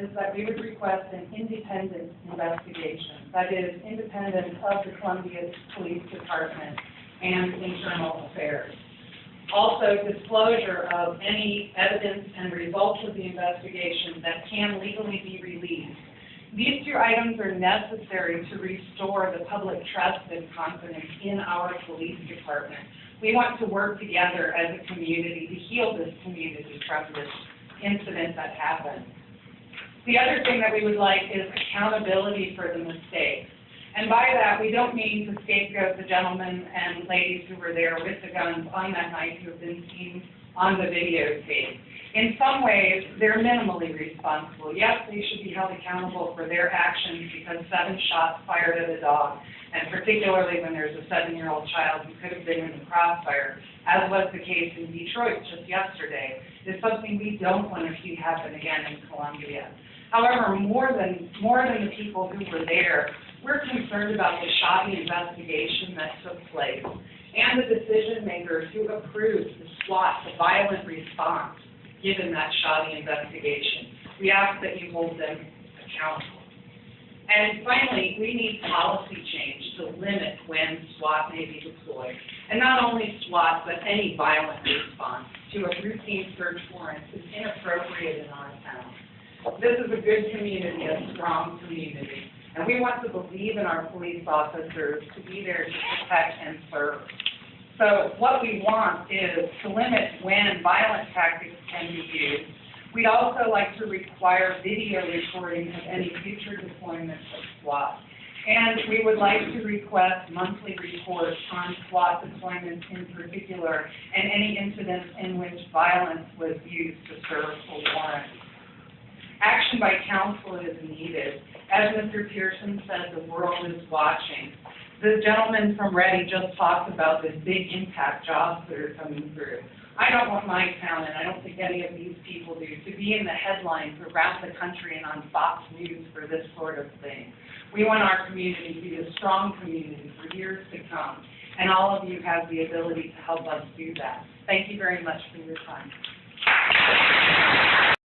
is that we would request an independent investigation, that is, independent of the Columbia Police Department and Internal Affairs. Also, disclosure of any evidence and results of the investigation that can legally be released. These two items are necessary to restore the public trust and confidence in our police department. We want to work together as a community to heal this community from this incident that happened. The other thing that we would like is accountability for the mistakes. And by that, we don't mean to scapegoat the gentlemen and ladies who were there with the guns on that night who have been seen on the videotape. In some ways, they're minimally responsible. Yes, they should be held accountable for their actions because 7 shots fired at a dog, and particularly when there's a 7-year-old child who could have been in the crossfire, as was the case in Detroit just yesterday, is something we don't want to see happen again in Columbia. However, more than the people who were there, we're concerned about the shoddy investigation that took place and the decision makers who approved the SWAT, the violent response, given that shoddy investigation. We ask that you hold them accountable. And finally, we need policy change to limit when SWAT may be deployed. And not only SWAT, but any violent response to a routine search warrant is inappropriate in our town. This is a good community, a strong community. And we want to believe in our police officers to be there to protect and serve. So what we want is to limit when violent tactics can be used. We'd also like to require video recording of any future deployments of SWAT. And we would like to request monthly reports on SWAT deployments in particular and any incidents in which violence was used to serve a warrant. Action by council is needed. As Mr. Pearson said, the world is watching. The gentleman from Ready just talked about this big impact jobs that are coming through. I don't want my town, and I don't think any of these people do, to be in the headlines around the country and on Fox News for this sort of thing. We want our community to be a strong community for years to come, and all of you have the ability to help us do that. Thank you very much for your time.